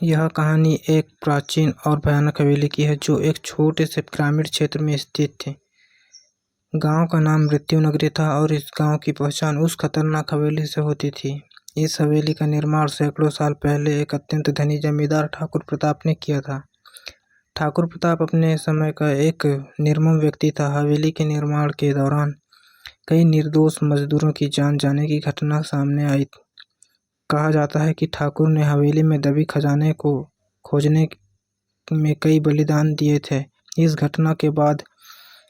यह कहानी एक प्राचीन और भयानक हवेली की है जो एक छोटे से ग्रामीण क्षेत्र में स्थित थी। गांव का नाम मृत्यु नगरी था और इस गांव की पहचान उस खतरनाक हवेली से होती थी। इस हवेली का निर्माण सैकड़ों साल पहले एक अत्यंत धनी जमींदार ठाकुर प्रताप ने किया था। ठाकुर प्रताप अपने समय का एक निर्मम व्यक्ति था। हवेली के निर्माण के दौरान कई निर्दोष मजदूरों की जान जाने की घटना सामने आई। कहा जाता है कि ठाकुर ने हवेली में दबी खजाने को खोजने में कई बलिदान दिए थे। इस घटना के बाद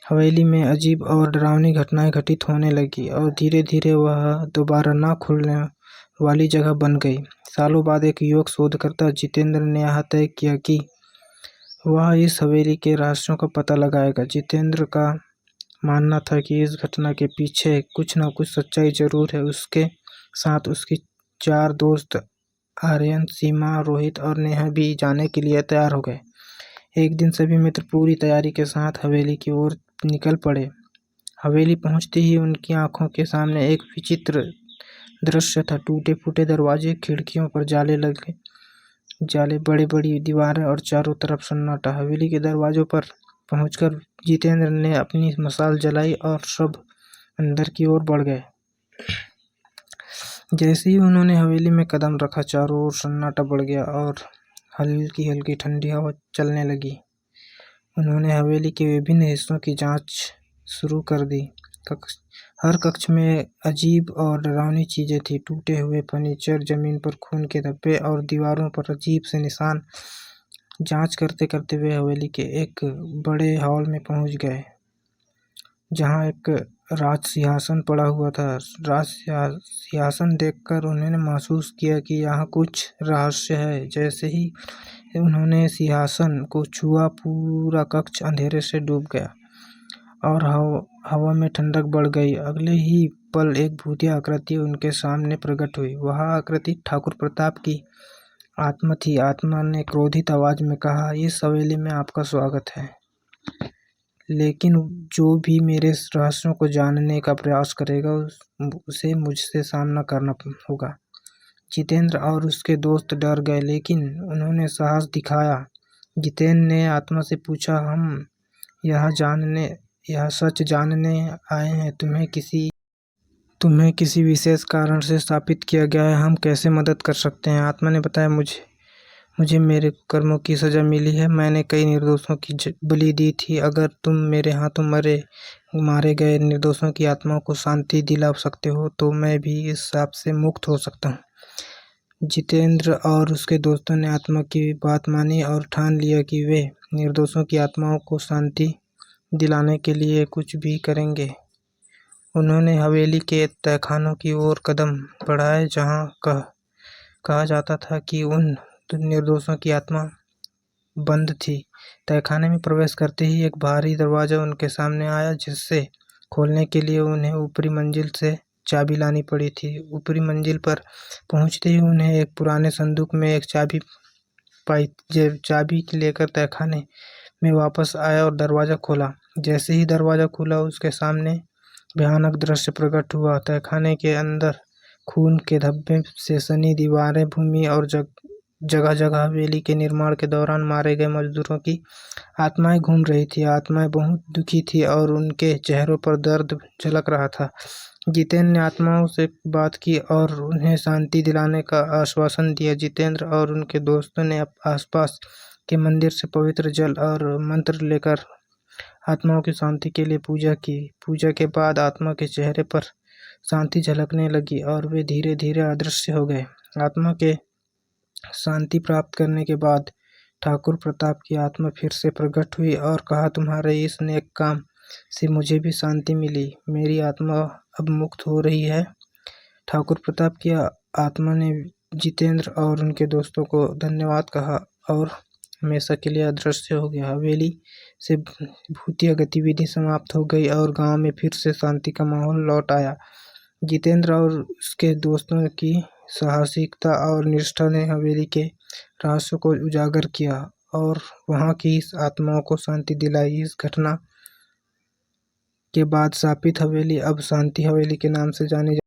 हवेली में अजीब और डरावनी घटनाएं घटित होने लगी और धीरे धीरे वह दोबारा न खुलने वाली जगह बन गई। सालों बाद एक युवक शोधकर्ता जितेंद्र ने यह तय किया कि वह इस हवेली के रहस्यों का पता लगाएगा। जितेंद्र का मानना था कि इस घटना के पीछे कुछ न कुछ सच्चाई जरूर है। उसके साथ उसकी 4 दोस्त आर्यन, सीमा, रोहित और नेहा भी जाने के लिए तैयार हो गए। एक दिन सभी मित्र पूरी तैयारी के साथ हवेली की ओर निकल पड़े। हवेली पहुंचते ही उनकी आंखों के सामने एक विचित्र दृश्य था। टूटे फूटे दरवाजे, खिड़कियों पर जाले, बड़ी बड़ी दीवारें और चारों तरफ सन्नाटा। हवेली के दरवाजों पर पहुंचकर जितेंद्र ने अपनी मशाल जलाई और सब अंदर की ओर बढ़ गए। जैसे ही उन्होंने हवेली में कदम रखा, चारों ओर सन्नाटा बढ़ गया और हल्की हल्की ठंडी हवा चलने लगी। उन्होंने हवेली के विभिन्न हिस्सों की जांच शुरू कर दी। हर कक्ष में अजीब और डरावनी चीजें थी। टूटे हुए फर्नीचर, जमीन पर खून के धब्बे और दीवारों पर अजीब से निशान। जांच करते करते वे हवेली के एक बड़े हॉल में पहुंच गए जहां एक राज सिंहासन पड़ा हुआ था। राज सिंहासन देखकर उन्होंने महसूस किया कि यहाँ कुछ रहस्य है। जैसे ही उन्होंने सिंहासन को छुआ, पूरा कक्ष अंधेरे से डूब गया और हवा में ठंडक बढ़ गई। अगले ही पल एक भूतिया आकृति उनके सामने प्रकट हुई। वह आकृति ठाकुर प्रताप की आत्मा थी। आत्मा ने क्रोधित आवाज में कहा, इस हवेली में आपका स्वागत है, लेकिन जो भी मेरे रहस्यों को जानने का प्रयास करेगा उसे मुझसे सामना करना होगा। जितेंद्र और उसके दोस्त डर गए, लेकिन उन्होंने साहस दिखाया। जितेंद्र ने आत्मा से पूछा, हम यह सच जानने आए हैं। तुम्हें किसी विशेष कारण से स्थापित किया गया है। हम कैसे मदद कर सकते हैं? आत्मा ने बताया, मुझे मेरे कर्मों की सजा मिली है। मैंने कई निर्दोषों की बलि दी थी। अगर तुम मेरे हाथों मारे गए निर्दोषों की आत्माओं को शांति दिला सकते हो तो मैं भी इस शाप से मुक्त हो सकता हूँ। जितेंद्र और उसके दोस्तों ने आत्मा की बात मानी और ठान लिया कि वे निर्दोषों की आत्माओं को शांति दिलाने के लिए कुछ भी करेंगे। उन्होंने हवेली के तहखानों की ओर कदम बढ़ाए जहाँ कहा जाता था कि उन निर्दोषों की आत्मा बंद थी। तहखाने में प्रवेश करते ही एक भारी दरवाजा उनके सामने आया, जिससे खोलने के लिए उन्हें ऊपरी मंजिल से चाबी लानी पड़ी थी। ऊपरी मंजिल पर पहुंचते ही उन्हें एक पुराने संदूक में एक चाबी पाई। चाबी लेकर तहखाने में वापस आया और दरवाजा खोला। जैसे ही दरवाजा खुला, उसके सामने भयानक दृश्य प्रकट हुआ। तहखाने के अंदर खून के धब्बे से सनी दीवारें, भूमि और जगह जगह हवेली के निर्माण के दौरान मारे गए मजदूरों की आत्माएं घूम रही थी। आत्माएं बहुत दुखी थी और उनके चेहरों पर दर्द झलक रहा था। जितेंद्र ने आत्माओं से बात की और उन्हें शांति दिलाने का आश्वासन दिया। जितेंद्र और उनके दोस्तों ने आसपास के मंदिर से पवित्र जल और मंत्र लेकर आत्माओं की शांति के लिए पूजा की। पूजा के बाद आत्मा के चेहरे पर शांति झलकने लगी और वे धीरे धीरे अदृश्य हो गए। आत्मा के शांति प्राप्त करने के बाद ठाकुर प्रताप की आत्मा फिर से प्रकट हुई और कहा, तुम्हारे इस नेक काम से मुझे भी शांति मिली। मेरी आत्मा अब मुक्त हो रही है। ठाकुर प्रताप की आत्मा ने जितेंद्र और उनके दोस्तों को धन्यवाद कहा और हमेशा के लिए अदृश्य हो गया। हवेली से भूतिया गतिविधि समाप्त हो गई और गांव में फिर से शांति का माहौल लौट आया। जितेंद्र और उसके दोस्तों की साहसिकता और निष्ठा ने हवेली के रहस्यों को उजागर किया और वहां की आत्माओं को शांति दिलाई। इस घटना के बाद शापित हवेली अब शांति हवेली के नाम से जानी